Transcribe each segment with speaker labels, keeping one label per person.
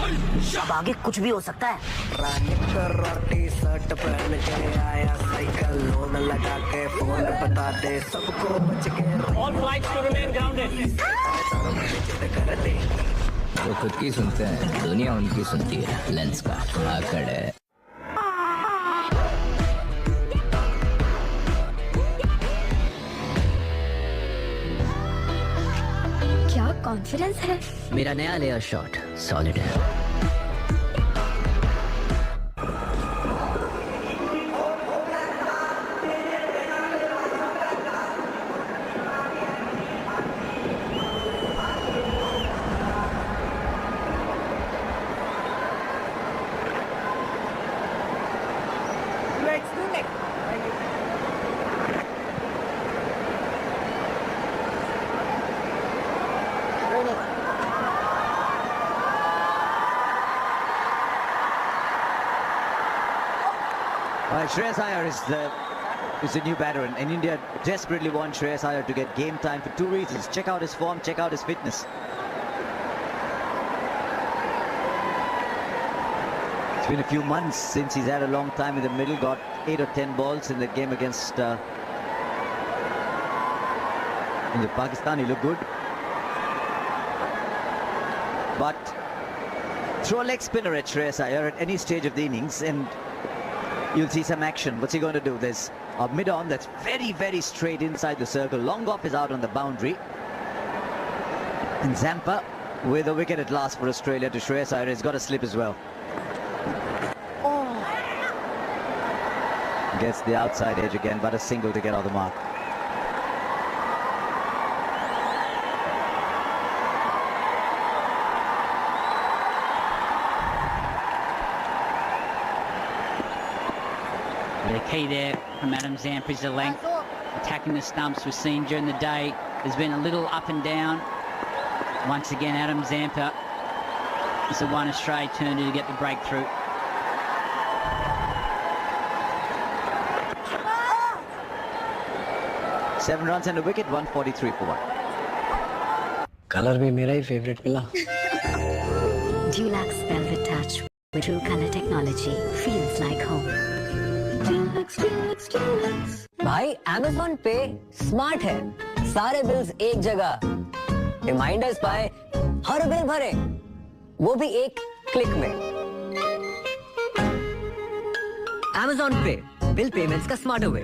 Speaker 1: अब आगे कुछ भी हो सकता है।
Speaker 2: रोटी शर्ट पहन के आया साइकिल लोन लगा के फोन बता दे सबको बच के
Speaker 3: All flights to remain grounded.
Speaker 4: वो खुद की सुनते हैं, दुनिया उनकी सुनती है। लेंस का आकड़ है।
Speaker 5: क्या कॉन्फिडेंस है।
Speaker 1: मेरा नया लेयर शॉट सॉलिड है।
Speaker 6: Shreyas Iyer is the new batter, and India desperately wants Shreyas Iyer to get game time for two reasons. Check out his form, check out his fitness. It's been a few months since he's had a long time in the middle, got 8 or 10 balls in the game against Pakistan. He looked good. But throw a leg spinner at Shreyas Iyer at any stage of the innings and you'll see some action. What's he going to do? There's a mid-on that's very, very straight inside the circle. Long off is out on the boundary. And Zampa with a wicket at last for Australia to Shreyas Iyer. He's got a slip as well. Gets the outside edge again, but a single to get on the mark.
Speaker 7: The key there from Adam Zampa is the length. Attacking the stumps was seen during the day. There's been a little up and down. Once again, Adam Zampa is the one Australia turned to get the breakthrough.
Speaker 6: Seven runs and a wicket, 143 for 1.
Speaker 2: Colour भी मेरा ही favourite मिला।
Speaker 5: Dulux Velvet Touch with True Color Technology feels like home.
Speaker 1: भाई Amazon Pay smart है। सारे bills एक जगह, reminders पाए, हर bill भरे, वो भी एक क्लिक में। Amazon Pay, बिल पेमेंट्स का smarter way.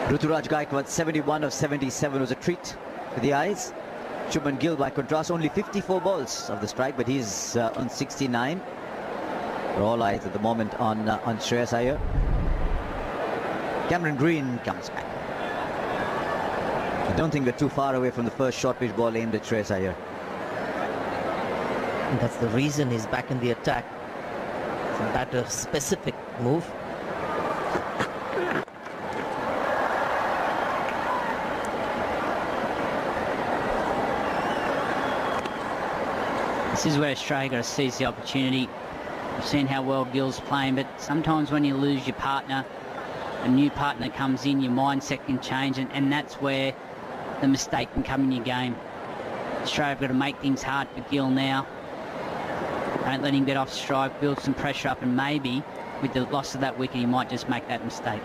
Speaker 6: Ruturaj Gaikwad, 71 of 77 was a treat for the eyes. Shubman Gill, by contrast, only 54 balls of the strike, but he's on 69. All eyes at the moment on Shreyas Iyer. Cameron Green comes back. I don't think we're too far away from the first short pitch ball aimed at Shreyas Iyer.
Speaker 8: That's the reason he's back in the attack. It's a batter-specific move.
Speaker 7: This is where Australia got to seize the opportunity. We've seen how well Gill's playing, but sometimes when you lose your partner, a new partner comes in, your mindset can change, and that's where the mistake can come in your game. Australia have got to make things hard for Gill now. Don't let him get off strike, build some pressure up, and maybe with the loss of that wicket, he might just make that mistake.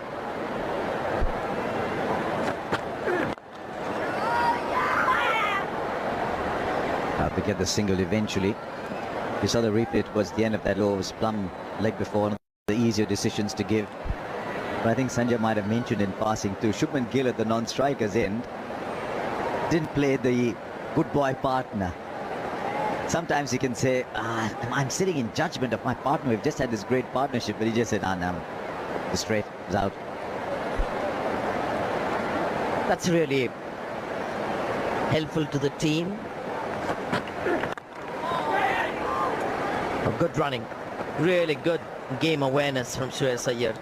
Speaker 6: To get the single eventually. You saw the replay towards the end of that low was plumb leg before, the easier decisions to give. But I think Sanjay might have mentioned in passing too, Shubman Gill at the non-striker's end didn't play the good boy partner. Sometimes you can say, I'm sitting in judgment of my partner. We've just had this great partnership, but he just said, no, the straight is out.
Speaker 8: That's really helpful to the team. Good running, really good game awareness from Shreyas Iyer.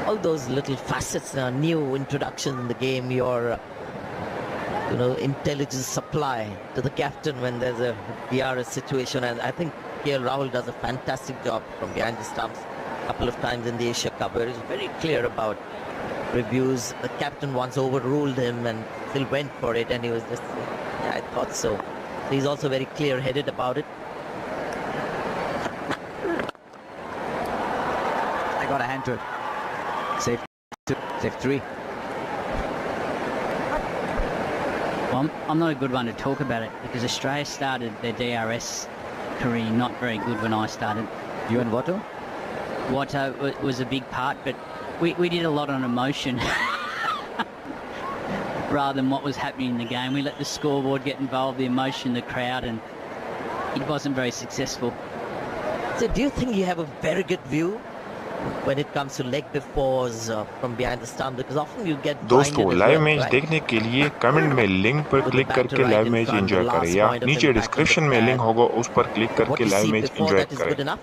Speaker 8: All those little facets, new introduction in the game, your intelligence supply to the captain when there's a DRS situation, and I think KL Rahul does a fantastic job from behind the stumps. couple of times in the Asia Cup, where he's very clear about reviews. The captain once overruled him and still went for it, and he was just, yeah, I thought so. So he's also very clear-headed about it.
Speaker 6: I got a hand to it. Safe 2, safe 3.
Speaker 7: Well, I'm not a good one to talk about it because Australia started their DRS career not very good when I started.
Speaker 6: You and Watto?
Speaker 7: Watto was a big part, but we did a lot on emotion rather than what was happening in the game. We let the scoreboard get involved, the emotion, the crowd, and it wasn't very successful.
Speaker 8: So do you think you have a very good view when it comes to leg befores from behind the stump? Because often you get
Speaker 9: दोस्तों
Speaker 8: blinded as
Speaker 9: live
Speaker 8: well,
Speaker 9: match
Speaker 8: right?
Speaker 9: देखने के लिए comment में link पर click करके live match enjoy करें या नीचे डिस्क्रिप्शन में लिंक होगा उस पर क्लिक
Speaker 8: What
Speaker 9: करके
Speaker 8: you
Speaker 9: live
Speaker 8: see
Speaker 9: match
Speaker 8: before
Speaker 9: enjoy
Speaker 8: that is
Speaker 9: करें
Speaker 8: good enough.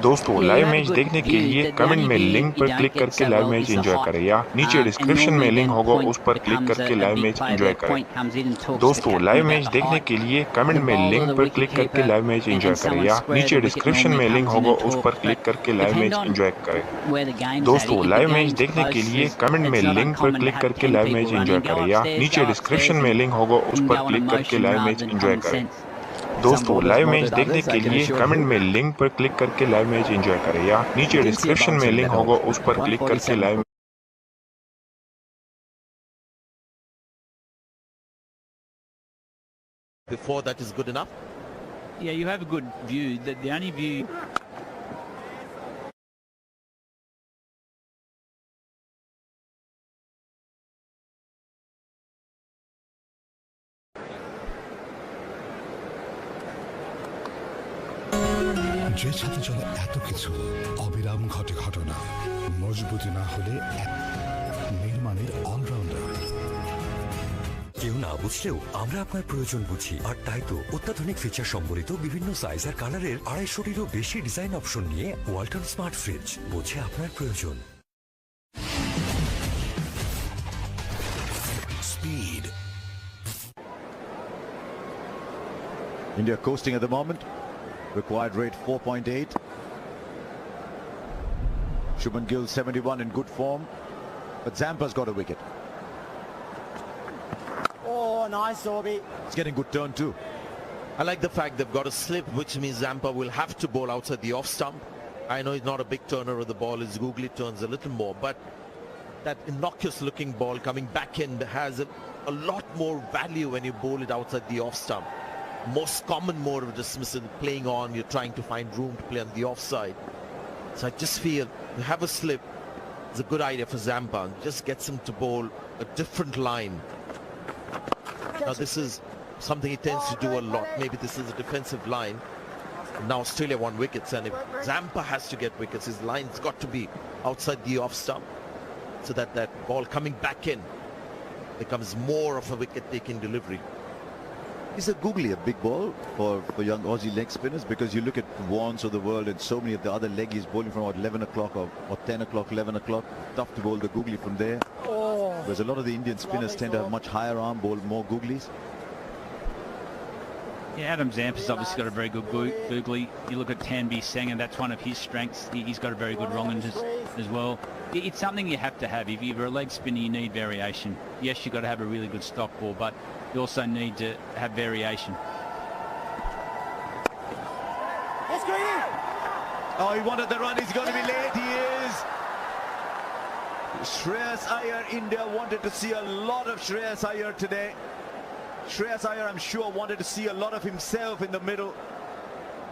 Speaker 9: दोस्तों
Speaker 7: Yeah,
Speaker 9: live
Speaker 7: you have
Speaker 9: match
Speaker 7: a good
Speaker 9: देखने के
Speaker 7: view.
Speaker 9: लिए
Speaker 7: The
Speaker 9: कमेंट
Speaker 7: only
Speaker 9: में
Speaker 7: view
Speaker 9: लिंक
Speaker 7: you
Speaker 9: पर
Speaker 7: don't
Speaker 9: क्लिक
Speaker 7: get
Speaker 9: करके
Speaker 7: so
Speaker 9: live
Speaker 7: well
Speaker 9: match
Speaker 7: is the
Speaker 9: enjoy
Speaker 7: height.
Speaker 9: करें या नीचे
Speaker 7: And
Speaker 9: डिस्क्रिप्शन में
Speaker 7: normally
Speaker 9: लिंक
Speaker 7: then
Speaker 9: होगा
Speaker 7: point
Speaker 9: उस पर क्लिक
Speaker 7: becomes
Speaker 9: करके
Speaker 7: a
Speaker 9: live
Speaker 7: big
Speaker 9: match
Speaker 7: player.
Speaker 9: Enjoy
Speaker 7: Their
Speaker 9: करें
Speaker 7: point comes in and talks to the
Speaker 9: दोस्तों
Speaker 7: captain
Speaker 9: live
Speaker 7: about
Speaker 9: match
Speaker 7: the
Speaker 9: देखने
Speaker 7: height.
Speaker 9: के लिए कमेंट
Speaker 7: The
Speaker 9: में
Speaker 7: bowler,
Speaker 9: लिंक
Speaker 7: the
Speaker 9: पर क्लिक करके
Speaker 7: wicketkeeper,
Speaker 9: live match enjoy
Speaker 7: and
Speaker 9: करें
Speaker 7: someone
Speaker 9: या
Speaker 7: square
Speaker 9: नीचे
Speaker 7: the wicket
Speaker 9: डिस्क्रिप्शन
Speaker 7: normally
Speaker 9: में लिंक
Speaker 7: comes in
Speaker 9: होगा
Speaker 7: and
Speaker 9: उस
Speaker 7: talk.
Speaker 9: पर क्लिक
Speaker 7: But
Speaker 9: करके live
Speaker 7: depend
Speaker 9: match
Speaker 7: on
Speaker 9: enjoy करें
Speaker 7: where the game's at.
Speaker 9: दोस्तों
Speaker 7: If the
Speaker 9: live match
Speaker 7: game's
Speaker 9: देखने के
Speaker 7: close,
Speaker 9: लिए कमेंट में
Speaker 7: it's not
Speaker 9: लिंक पर
Speaker 7: uncommon to
Speaker 9: क्लिक
Speaker 7: have
Speaker 9: करके
Speaker 7: 10
Speaker 9: live
Speaker 7: people
Speaker 9: match enjoy
Speaker 7: running. Go
Speaker 9: करें या
Speaker 7: upstairs,
Speaker 9: नीचे
Speaker 7: go
Speaker 9: डिस्क्रिप्शन
Speaker 7: upstairs
Speaker 9: में लिंक होगा उस
Speaker 7: and
Speaker 9: पर
Speaker 7: go on
Speaker 9: क्लिक करके
Speaker 7: emotion
Speaker 9: live
Speaker 7: rather
Speaker 9: match
Speaker 7: than
Speaker 9: enjoy
Speaker 7: common
Speaker 9: करें
Speaker 7: sense.
Speaker 9: दोस्तों
Speaker 6: bowlers
Speaker 9: live
Speaker 6: more
Speaker 9: match
Speaker 6: than
Speaker 9: देखने
Speaker 6: others,
Speaker 9: के
Speaker 6: I can
Speaker 9: लिए
Speaker 6: assure
Speaker 9: कमेंट
Speaker 6: you.
Speaker 9: में लिंक पर क्लिक करके लाइव मैच एंजॉय करें या नीचे
Speaker 6: Didn't see a
Speaker 9: description
Speaker 6: bounce
Speaker 9: में
Speaker 6: in
Speaker 9: लिंक
Speaker 6: that
Speaker 9: होगा
Speaker 6: out.
Speaker 9: उस पर क्लिक करके
Speaker 6: 147.
Speaker 9: Live
Speaker 10: Before that is good enough.
Speaker 3: Yeah, you have a good view. The only view...
Speaker 11: যে ছাতে চলে এত কিছু অবিরাম ঘটে ঘটনা মজবুতি না হলে নির্মাণের অলরাউন্ডার
Speaker 12: কেউ না বুঝলেও আমরা আপনার প্রয়োজন বুঝি আর তাই তো অত্যাধুনিক ফিচার সম্বলিত বিভিন্ন সাইজ আর কালারের 250-টিরও বেশি ডিজাইন অপশন নিয়ে ওয়ালটন স্মার্ট ফ্রিজ বোঝে আপনার প্রয়োজন
Speaker 11: speed
Speaker 6: India coasting at the moment. Required rate 4.8. Shubman Gill 71 in good form, but Zampa's got a wicket.
Speaker 2: Oh, nice, Obi.
Speaker 6: It's getting good turn too.
Speaker 10: I like the fact they've got a slip, which means Zampa will have to bowl outside the off stump. I know he's not a big turner of the ball, his googly turns a little more, but that innocuous looking ball coming back in has a lot more value when you bowl it outside the off stump. Most common mode of dismissal, playing on, you're trying to find room to play on the offside. So I just feel to have a slip is a good idea for Zampa. Just gets him to bowl a different line. Now this is something he tends to do a lot. Maybe this is a defensive line. Now Australia won wickets, and if Zampa has to get wickets, his line's got to be outside the off stump so that that ball coming back in becomes more of a wicket-taking delivery.
Speaker 6: Is a googly a big ball for young Aussie leg spinners? Because you look at Warnes of the world and so many of the other leggies bowling from about 11 o'clock or 10 o'clock, 11 o'clock. Tough to bowl the googly from there. Whereas a lot of the Indian spinners tend to have much higher arm, bowl more googlies.
Speaker 3: Yeah, Adam Zampa's obviously got a very good googly. You look at Tanvi Sangha, that's one of his strengths. He's got a very good wrong as well. It's something you have to have. If you're a leg spinner, you need variation. Yes, you've got to have a really good stock ball, but you also need to have variation.
Speaker 6: Oh, he wanted the run. He's going to be late. He is. Shreyas Iyer, India wanted to see a lot of Shreyas Iyer today. Shreyas Iyer, I'm sure, wanted to see a lot of himself in the middle,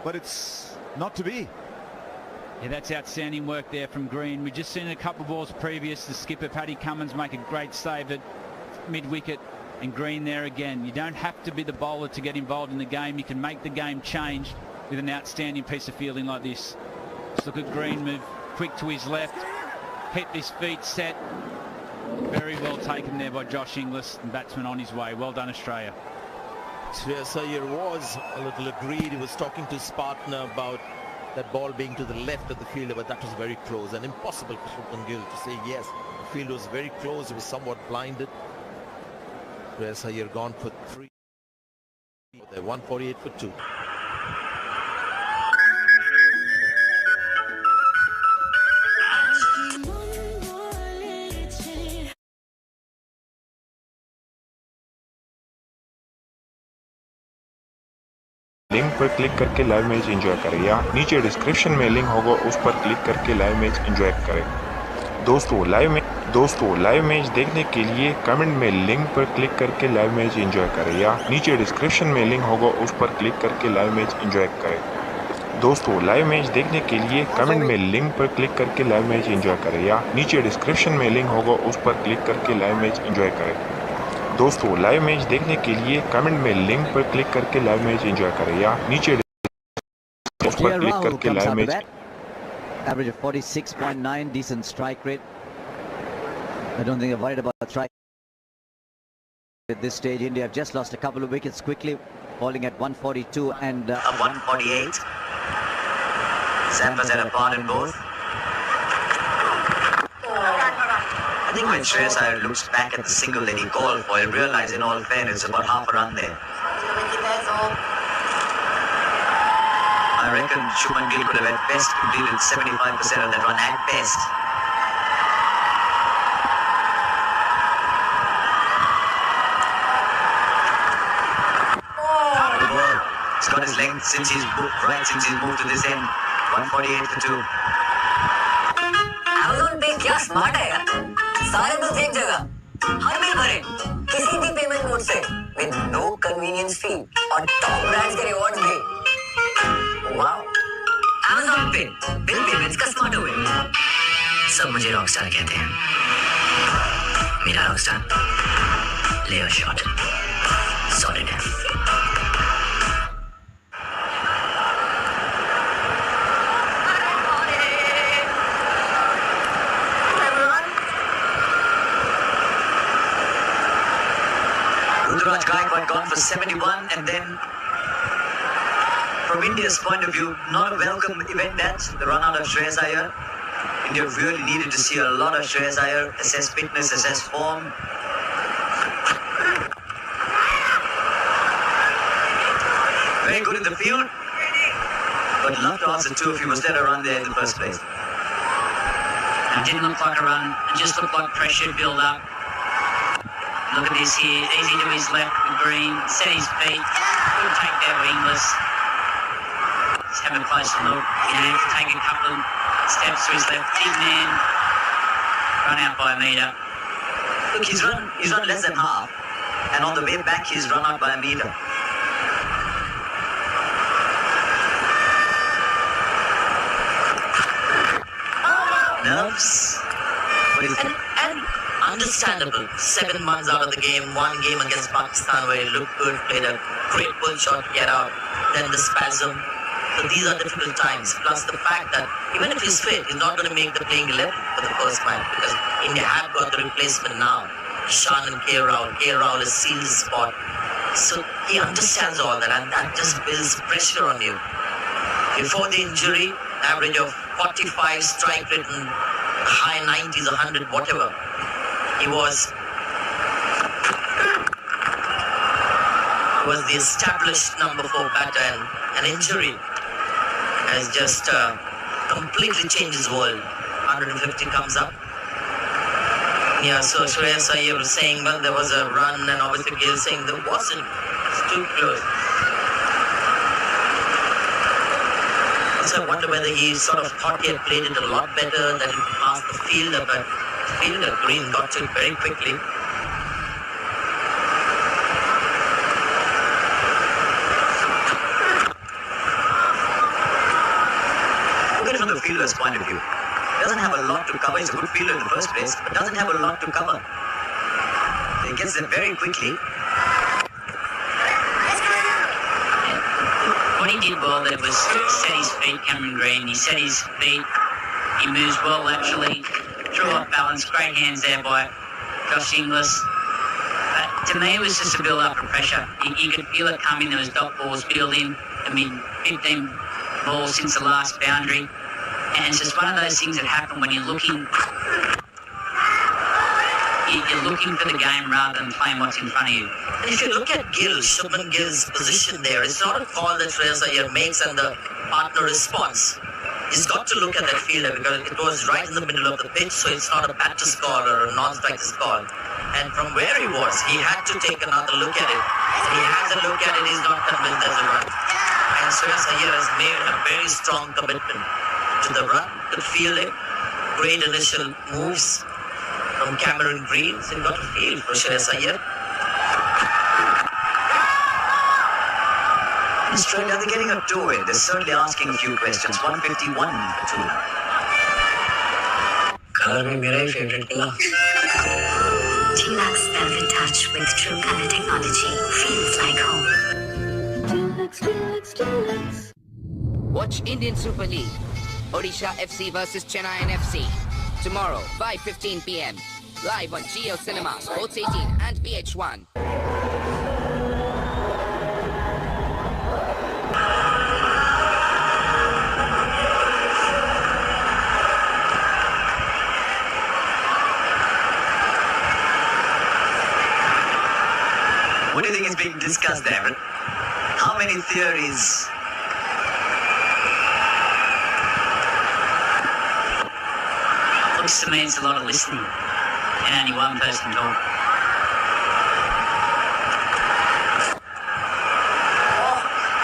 Speaker 6: but it's not to be.
Speaker 3: Yeah, that's outstanding work there from Green. We've just seen a couple of balls previous. The skipper, Paddy Cummins, make a great save at mid-wicket, and Green there again. You don't have to be the bowler to get involved in the game. You can make the game change with an outstanding piece of fielding like this. Just look at Green move quick to his left, hit his feet set. Very well taken there by Josh Inglis, and batsman on his way. Well done, Australia.
Speaker 10: Shreyas Iyer was a little aggrieved. He was talking to his partner about that ball being to the left of the fielder, but that was very close and impossible for Shubman Gill to say yes. The fielder was very close. He was somewhat blinded. Shreyas Iyer gone for 3. They're 148 for 2.
Speaker 9: Link पर click करके live match enjoy करें या नीचे description में link होगा उस पर click करके लाइव मैच एंजॉय करें। दोस्तों लाइव मैच देखने के लिए कमेंट में लिंक पर क्लिक करके लाइव मैच एंजॉय करें या नीचे डिस्क्रिप्शन में लिंक होगा उस पर क्लिक करके लाइव मैच एंजॉय करें। दोस्तों लाइव मैच देखने के लिए कमेंट में लिंक पर क्लिक करके लाइव मैच एंजॉय करें या नीचे डिस्क्रिप्शन में लिंक होगा उस पर क्लिक करके लाइव मैच एंजॉय करें। दोस्तों लाइव मैच देखने के लिए कमेंट में लिंक पर क्लिक करके लाइव मैच एंजॉय करें या नीचे उस पर क्लिक करके live match.
Speaker 6: Average of 46.9, decent strike rate. I don't think they're worried about strike at this stage. India have just lost a couple of wickets quickly, falling at 142 and
Speaker 13: 148. Zampa's had a part in both. I think when Shreyas Iyer looks back at the single that he called for, he'll realize in all fairness about half a run there. I reckon Shubman Gill could have at best completed 75% of that run at best. He's got his length since he's moved to this end. 148 for 2.
Speaker 1: Amazon Pay क्या smart है यार, सारे bills एक जगह, हर bill भरे किसी भी payment mode से, with no convenience fee और टॉप ब्रांड्स के रिवॉर्ड्स भी। Wow, Amazon Pay bill payments का स्मार्ट वे।
Speaker 13: सब मुझे रॉकस्टार कहते हैं। मेरा रॉकस्टार ले शॉट सॉलिड है। Ruturaj Gaikwad gone for 71, and then from India's point of view, not a welcome event that, the run out of Shreyas Iyer. India really needed to see a lot of Shreyas Iyer, assess fitness, assess form. Very good in the field, but luck to answer two if he was let a run there in the first place.
Speaker 7: It didn't look like a run, it just looked like pressure build up. Look at this here, easy to his left with Green, set his feet, good take there with Inglis. Just having a close look, take a couple of steps to his left, big man, run out by a metre.
Speaker 13: Look, he's run less than half, and on the way back he's run out by a metre. Nerves, and understandable. 7 months out of the game, one game against Pakistan where he looked good, played a great pull shot, get out, then the spasm. So these are difficult times. Plus the fact that even if he's fit, he's not going to make the playing 11 for the first match because India have got the replacement now. Shan and K. Rahul. K. Rahul has sealed the spot. So he understands all that, and that just builds pressure on you. Before the injury, average of 45 strike rate and high 90s, 100, whatever. He was the established number 4 batter, and an injury has just completely changed his world. 150 comes up. Yeah, so Shreyas Iyer was saying, well, there was a run, and obviously Gill saying there wasn't. It's too close. So I wonder whether he sort of thought he had played it a lot better, that he passed the fielder, but the fielder Green got to it very quickly. Look at it from the fielder's point of view. Doesn't have a lot to cover. He's a good fielder in the first place, but doesn't have a lot to cover. He gets it very quickly.
Speaker 7: What he did well there was set his feet, Cameron Green. He set his feet. He moves well laterally. Threw off balance. Great hands there by Josh Inglis. But to me, it was just a build-up of pressure. You could feel it coming. There was dot balls building. I mean, 15 balls since the last boundary. And it's just one of those things that happen when you're looking for the game rather than playing what's in front of you.
Speaker 13: And if you look at Gill, Shubman Gill's position there, it's not a call that Shreyas Iyer makes and the partner responds. He's got to look at that fielder because it was right in the middle of the pitch, so it's not a batter's call or a non-striker's call. And from where he was, he had to take another look at it. He has a look at it, he's not convinced there's a run. And Shreyas Iyer has made a very strong commitment to the run, the fielding, great initial moves from Cameron Green. So you've got a field for Shreyas Iyer.
Speaker 1: Australia, they're getting a two-way. They're certainly asking a few questions. 151 for 2 now.
Speaker 13: Color is my favorite color.
Speaker 5: Dulux Velvet Touch with True Color Technology feels like home.
Speaker 14: Watch Indian Super League. Odisha FC versus Chennai FC. Tomorrow, 5:15 p.m. Live on Geo Cinema, Sports 18 and PH1.
Speaker 1: What do you think is being discussed there? How many theories?
Speaker 7: Looks to me it's a lot of listening and only one person talk.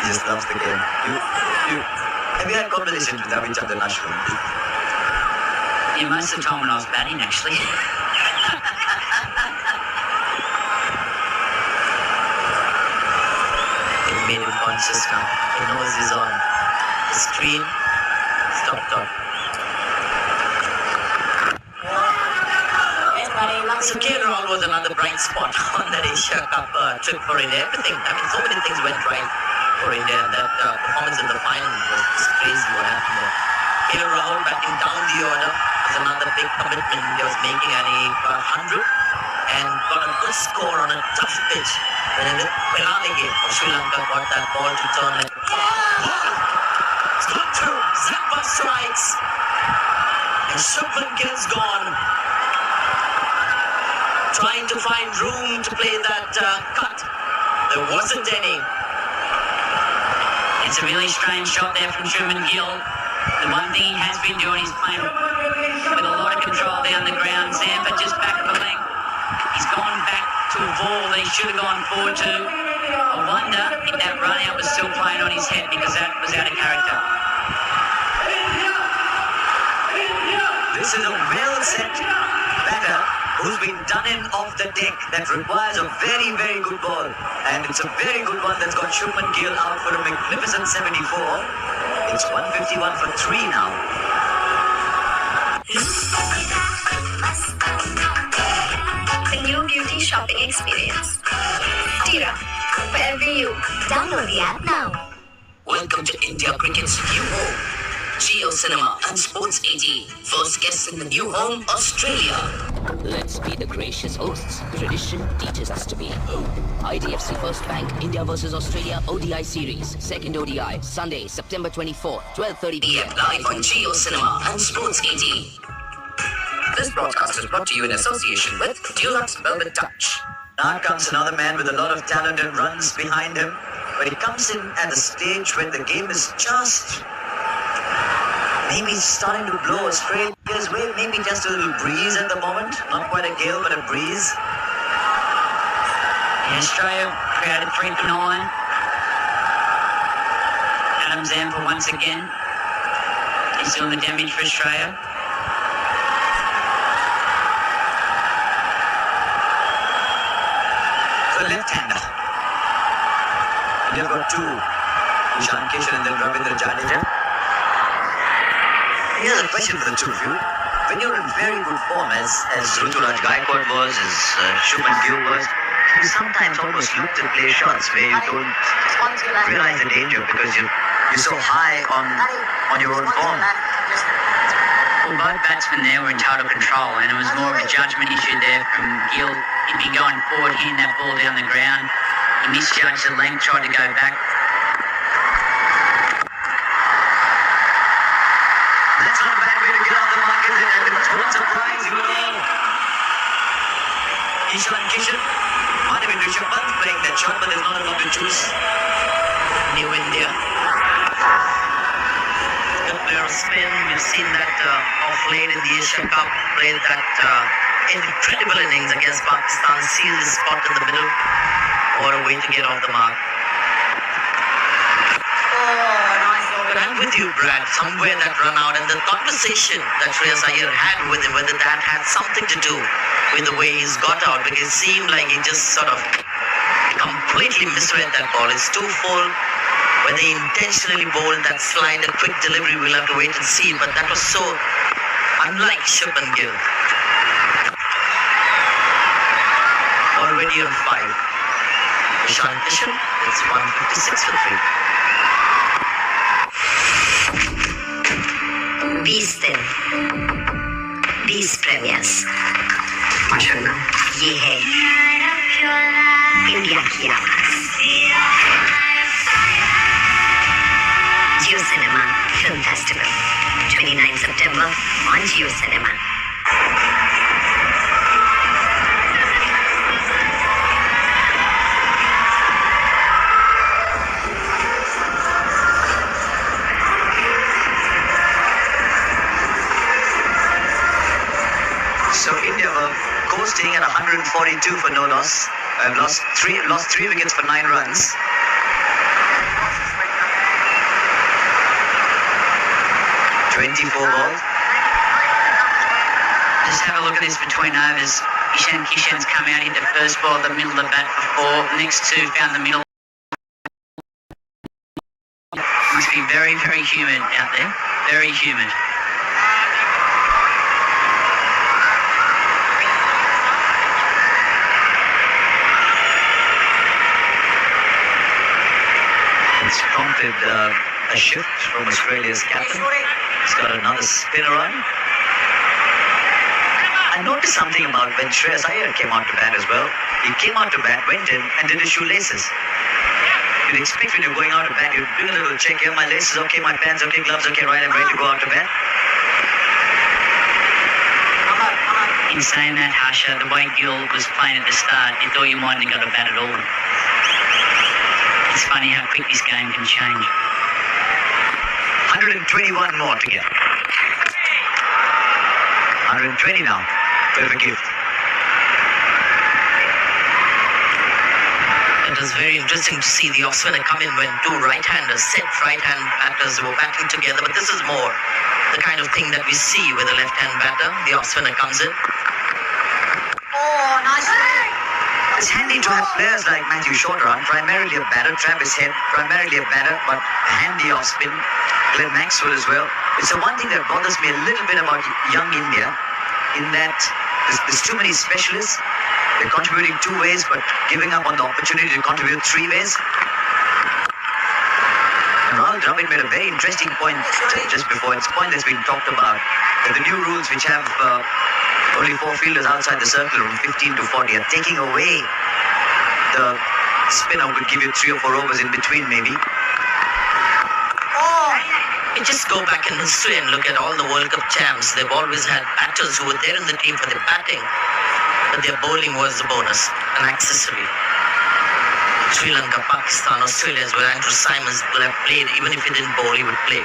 Speaker 1: He just loves the game. Have you had conversations with Avicii Ashwin?
Speaker 7: Yeah, most of the time when I was batting, actually.
Speaker 13: He made him conscious now. He knows he's on the screen. Stop. So KL Rahul was another bright spot on that Asia Cup trip for India. Everything, so many things went right for India. That performance in the final was just crazy what happened there. KL Rahul batting down the order was another big commitment India was making, and he got 100 and got a good score on a tough pitch. When in the penalty game for Sri Lanka got that ball to turn it. Stop through, Zampa strikes, and Shubman Gill's gone. Trying to find room to play that cut. There wasn't any.
Speaker 7: It's a really strange shot there from Shubman Gill. The one thing he has been doing is playing with a lot of control down the ground. Zampa just back of the length. He's gone back to a ball that he should have gone forward to. I wonder if that run out was still playing on his head because that was out of character.
Speaker 1: This is a well-set batter who's been done in off the deck that requires a very, very good ball. And it's a very good one that's got Shubman Gill out for a magnificent 74. It's 151 for 3 now.
Speaker 5: The new beauty shopping experience. Tira, for every you. Download the app now.
Speaker 13: Welcome to India Cricket's new home, Geo Cinema and Sports 18. First guest in the new home, Australia.
Speaker 14: Let's be the gracious hosts. Tradition teaches us to be. IDFC First Bank, India versus Australia ODI Series. Second ODI, Sunday, September 24, 12:30 p.m.
Speaker 13: Live on Geo Cinema and Sports 18. This broadcast is brought to you in association with Dulux Velvet Touch.
Speaker 1: Now comes another man with a lot of talent and runs behind him. But he comes in at a stage when the game is just maybe starting to blow Australia's way. Maybe just a little breeze at the moment. Not quite a gale, but a breeze.
Speaker 7: In Australia, created 3 for 9. Adam Zampa once again. He's doing the damage for Australia.
Speaker 1: The left-hander. They've got 2. Ishan Kishan and then Ravindra Jadeja. Here's a question for the two of you. When you're in very good form, as Ruturaj Gaikwad was, as Shubman Gill was, you sometimes almost look to play shots where you don't realize the danger because you're so high on your own form.
Speaker 7: Well, both batsmen there were in total control, and it was more of a judgment issue there from Gill. He'd been going forward, hitting that ball down the ground. He misjudged the length, tried to go back.
Speaker 1: That's not a bad way to get out of the market there. What surprise you all. Ishan Kishan might have been Rishabh Pant playing that shot, but there's not a lot to choose.
Speaker 13: New India. Good player of spin. We've seen that off late in the Asia Cup. Played that incredible innings against Pakistan. Sealed his spot in the middle. What a way to get off the mark.
Speaker 1: Oh,
Speaker 13: with you, Brad, somewhere that run out and the conversation that Shreyas Iyer had with him, whether that had something to do with the way he's got out, because it seemed like he just sort of completely misread that ball. It's too full. Whether he intentionally bowled that slide, a quick delivery, we'll have to wait and see. But that was so unlike Shubman Gill. Already on 5. Ishan Kishan, it's 156 for the free.
Speaker 5: Beast दिन 20 प्रेमियर्स माशाल्लाह ये है India की आवाज Jio Cinema Film Festival 29 September on Jio Cinema.
Speaker 1: So India were coasting at 142 for no loss. Lost three wickets for 9 runs. Balls.
Speaker 7: Just have a look at this between overs. Ishan Kishan's come out into first ball, the middle of the bat before. Next two found the middle. Must be very, very humid out there. Very humid.
Speaker 1: It's prompted a shift from Australia's captain. He's got another spinner on. I noticed something about when Shreyas Iyer came out to bat as well. He came out to bat, went in and did his shoelaces. You'd expect when you're going out to bat, you'd do a little check here, my laces okay, my pants okay, gloves okay, right, I'm ready to go out to bat.
Speaker 7: In saying that, Harsha, the way Gill was playing at the start, you thought you mightn't have got a bat at all. It's funny how quick this game can change.
Speaker 1: 121 more to get. 120 now. Bit of a gift.
Speaker 13: It was very interesting to see the off spinner come in when two right-handers, set right-hand batters were batting together. But this is more the kind of thing that we see with a left-hand batter. The off spinner comes in.
Speaker 5: Oh, nice.
Speaker 1: It's handy to have players like Matthew Shorter, primarily a batter, Travis Head, primarily a batter, but handy off spin. Glenn Maxwell as well. It's the one thing that bothers me a little bit about young India, in that there's too many specialists. They're contributing 2 ways, but giving up on the opportunity to contribute 3 ways. And Rahul Dravid made a very interesting point just before. It's a point that's been talked about. That the new rules, which have only 4 fielders outside the circle from 15 to 40, are taking away the spinner would give you 3 or 4 overs in between maybe.
Speaker 13: You just go back in history and look at all the World Cup champs. They've always had batters who were there in the team for their batting, but their bowling was a bonus, an accessory. Sri Lanka, Pakistan, Australia as well. Andrew Simons would have played, even if he didn't bowl, he would play.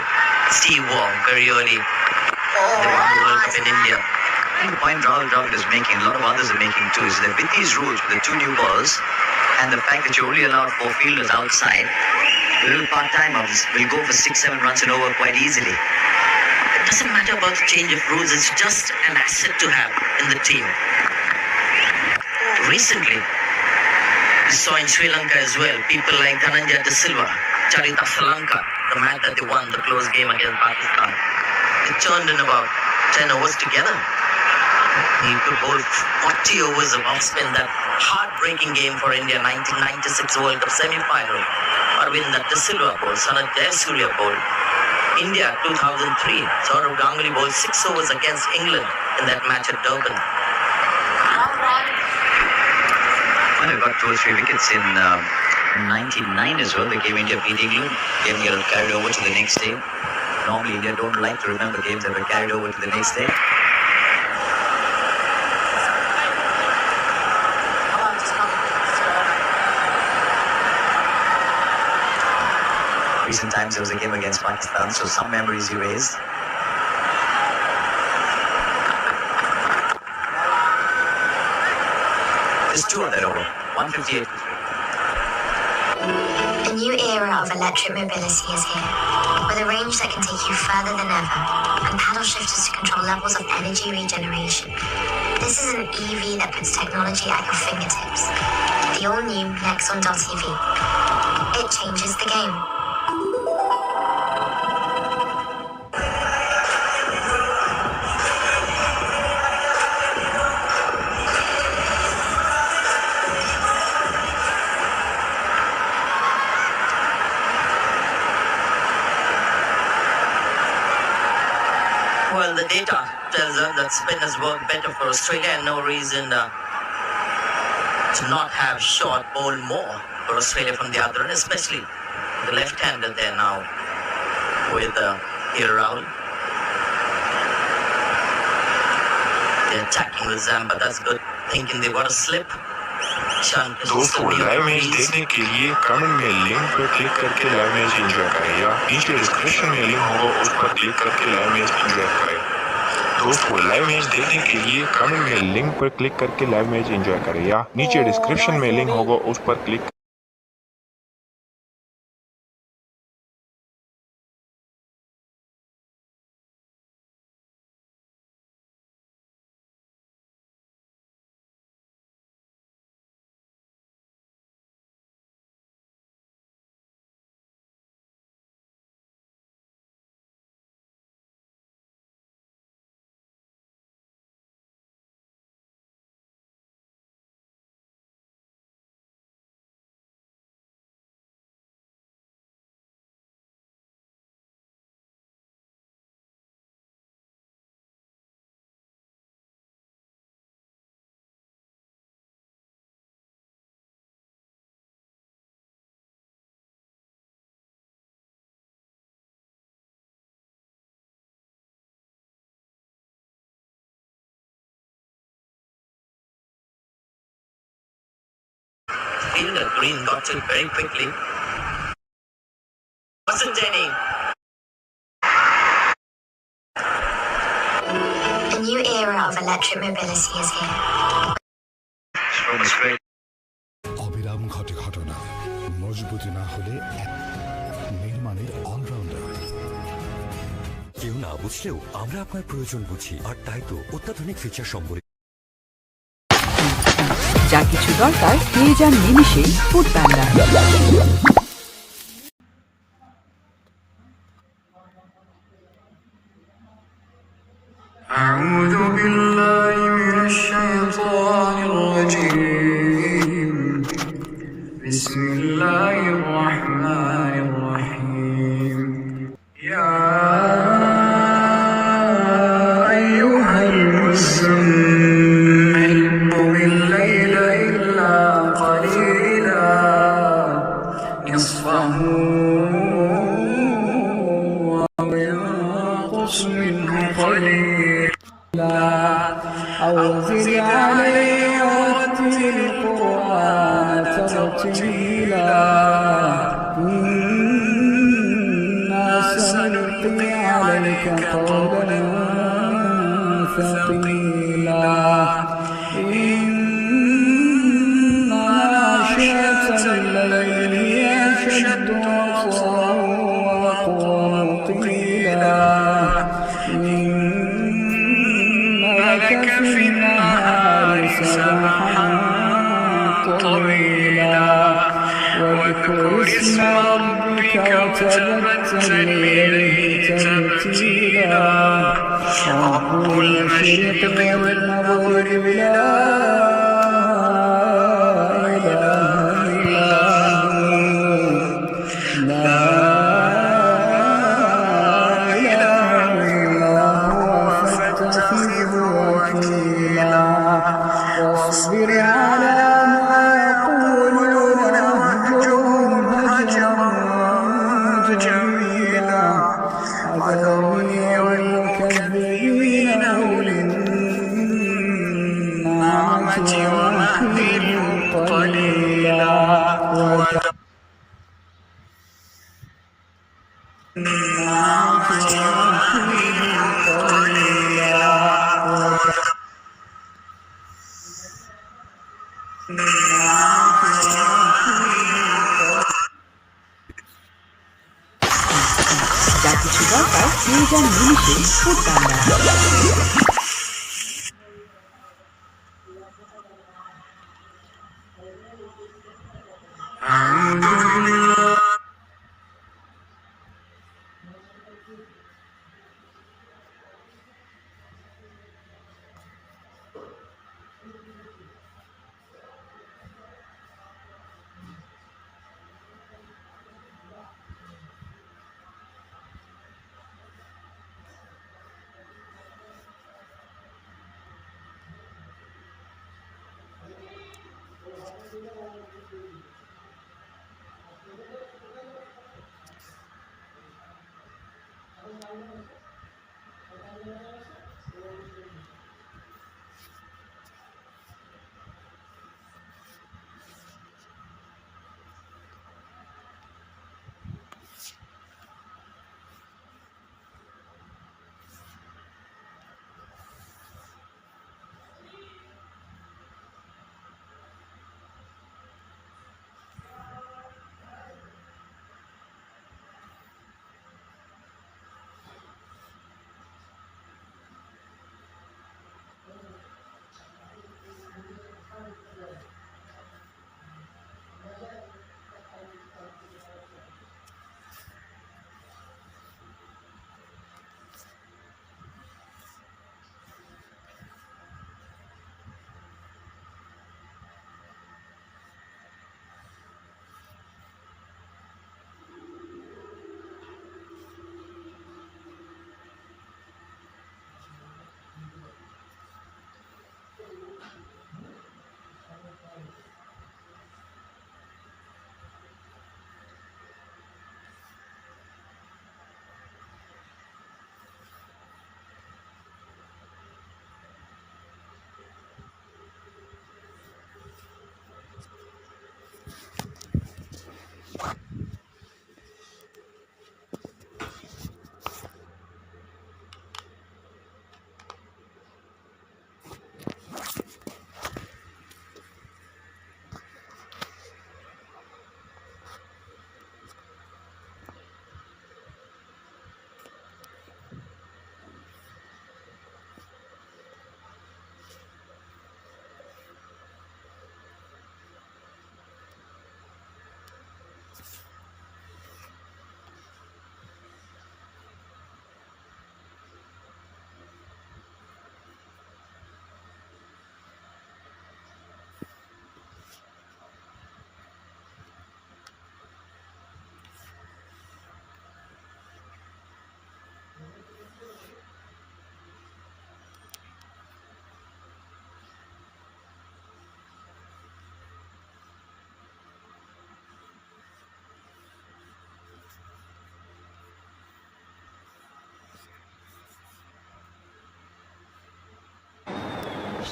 Speaker 13: Steve Waugh, very early. They won the World Cup in India.
Speaker 1: I think the point Rahul Dravid is making, a lot of others are making too, is that with these rules, with the 2 new balls, and the fact that you only allowed 4 fielders outside, the little part-timers will go for 6-7 runs and over quite easily.
Speaker 13: It doesn't matter about the change of rules, it's just an asset to have in the team. Recently, we saw in Sri Lanka as well, people like Dhananjaya De Silva, Charita Salanka, the match that they won, the close game against Pakistan. They turned in about 10 overs together. He could bowl 40 overs of off-spin, that heartbreaking game for India, 1996 World Cup semi-final. Arvind De Silva bowled, Sanat Jayasuriya bowled. India 2003, Sourav Ganguly bowled 6 overs against England in that match at Durban.
Speaker 1: Well, they got 2 or 3 wickets in 99 as well. They gave India beat England. Game got carried over to the next day. Normally India don't like to remember games that were carried over to the next day. Recent times there was a game against Pakistan, so some memories erased. Just 2 of that over. 158.
Speaker 5: A new era of electric mobility is here, with a range that can take you further than ever, and paddle shifters to control levels of energy regeneration. This is an EV that puts technology at your fingertips. The all-new Nexon.EV. It changes the game.
Speaker 13: Well, the data tells us that spin has worked better for Australia and no reason to not have short bowl more for Australia from the other end, especially the left-hander there now with here Rahul. They're attacking with Zamba, that's good. Thinking they got a slip.
Speaker 9: दोस्तों live match देखने के लिए comment में link पर click करके live match enjoy करें या नीचे डिस्क्रिप्शन में लिंक होगा उस पर क्लिक करके लाइव मैच एंजॉय करें। दोस्तों लाइव मैच देखने के लिए कमेंट में लिंक पर क्लिक करके लाइव मैच एंजॉय करें या नीचे डिस्क्रिप्शन में लिंक होगा उस पर click
Speaker 13: Fielder Green got it very quickly. Wasn't any.
Speaker 5: A new era of electric mobility is here.
Speaker 11: অবিরাম ঘটে ঘটনা মজবুতি না হলে নির্মাণের অলরাউন্ডার
Speaker 12: কেউ না বুঝলেও আমরা আপনার প্রয়োজন বুঝি আর তাই তো অত্যাধুনিক ফিচার সম্বলিত
Speaker 15: যা কিছু দরকার পেয়ে যান নিমিষেই ফুড প্যান্ডা।
Speaker 2: أعوذ بالله من الشيطان الرجيم بسم الله الرحمن الرحيم يا أيها المزمل قم الليل إلا قليلا نصفه أو ينقص منه قليلا أو زد عليه ورتل القرآن ترتيلا إنا سنلقي عليك قولا ثقيلا إن ناشئة الليل هي أشد وطئا وأقوم قيلا لك في النهار سبحا طويلا واذكر اسم ربك وتبتل إليه تبتيلا رب المشرق والمغرب لا إله إلا هو لا واصبر على ما يقولون واهجرهم هجرا جميلا وذرني والمكذبين أولي النعمة ومهلهم قليلا
Speaker 15: যা নিমিষে ফুটবাংলা।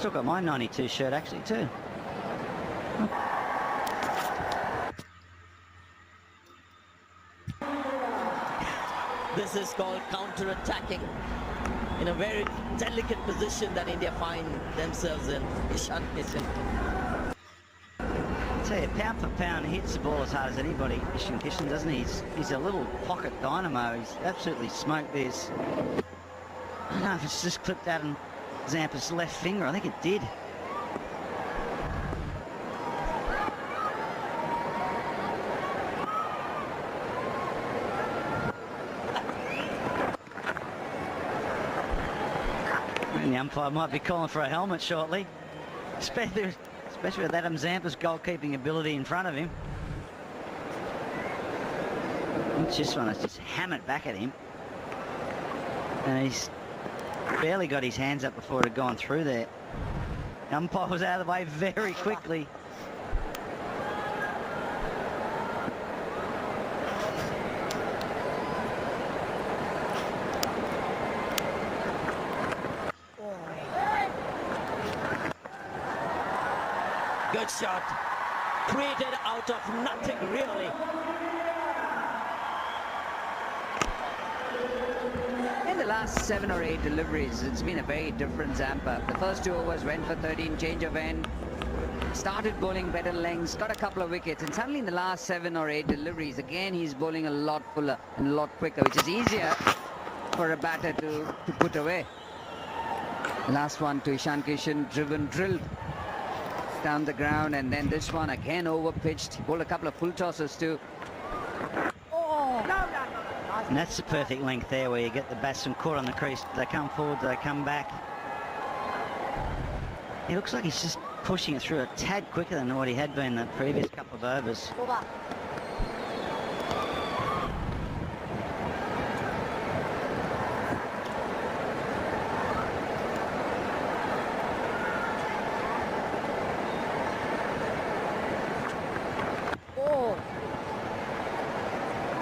Speaker 16: Still got my 92 shirt actually too.
Speaker 8: This is called counter-attacking in a very delicate position that India find themselves in. Ishan Kishan.
Speaker 16: I tell you, pound for pound, he hits the ball as hard as anybody, Ishan Kishan, doesn't he? He's a little pocket dynamo. He's absolutely smoked this. I don't know if it's just clipped out in Zampa's left finger. I think it did. And the umpire might be calling for a helmet shortly, especially with Adam Zampa's goalkeeping ability in front of him. This one has just hammered back at him, and he's barely got his hands up before it had gone through there. The umpire was out of the way very quickly.
Speaker 8: Good shot. Created out of nothing, really.
Speaker 17: In the last 7 or 8 deliveries, it's been a very different Zampa. The first 2 overs went for 13, change of end. Started bowling better lengths, got a couple of wickets, and suddenly in the last 7 or 8 deliveries, again he's bowling a lot fuller and a lot quicker, which is easier for a batter to put away. Last one to Ishan Kishan, drilled down the ground, and then this one again over pitched. He bowled a couple of full tosses too.
Speaker 16: And that's the perfect length there where you get the batsman caught on the crease. They come forward, they come back. It looks like he's just pushing it through a tad quicker than what he had been the previous couple of overs.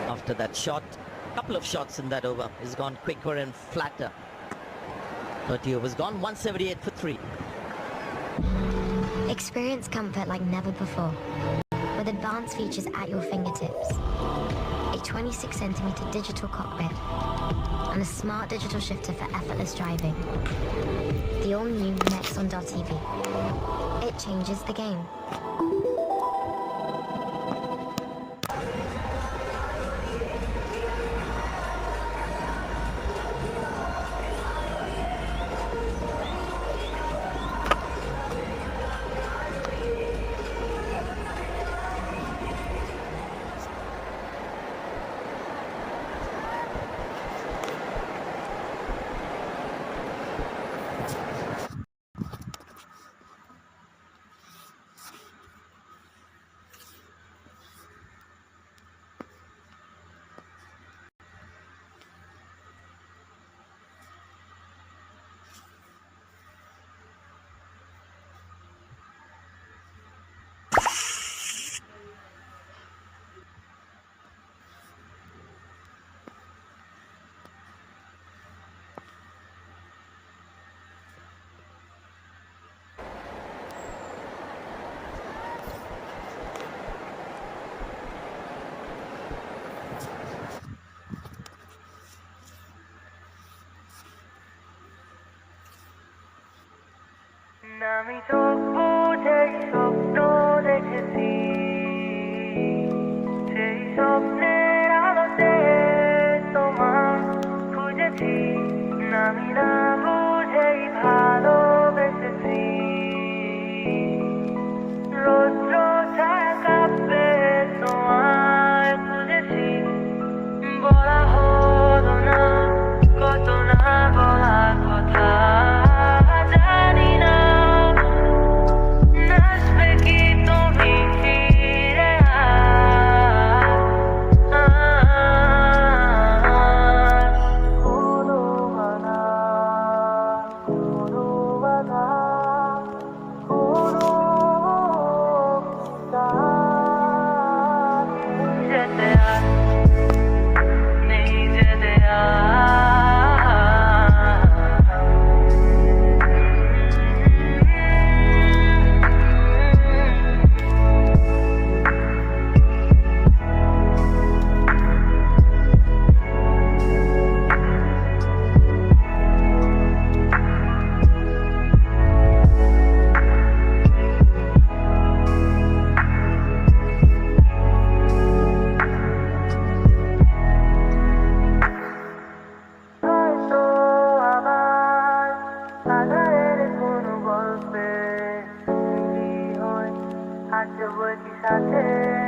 Speaker 8: After that shot, couple of shots in that over, he's gone quicker and flatter. 30 overs gone, 178 for 3.
Speaker 5: Experience comfort like never before, with advanced features at your fingertips. A 26cm digital cockpit and a smart digital shifter for effortless driving. The all-new Nexon.TV. It changes the game.
Speaker 18: আমি চোখ বুঝে স্বপ্ন দেখেছি, সেই স্বপ্নের আলোতে তোমার খুঁজেছি, আমি না বুঝেই ভালোবেসেছি। রৌদ্র ছায়া কাঁপবে তোমায় খুঁজেছি, বলা হলো না কত না বলা কথা। সাথে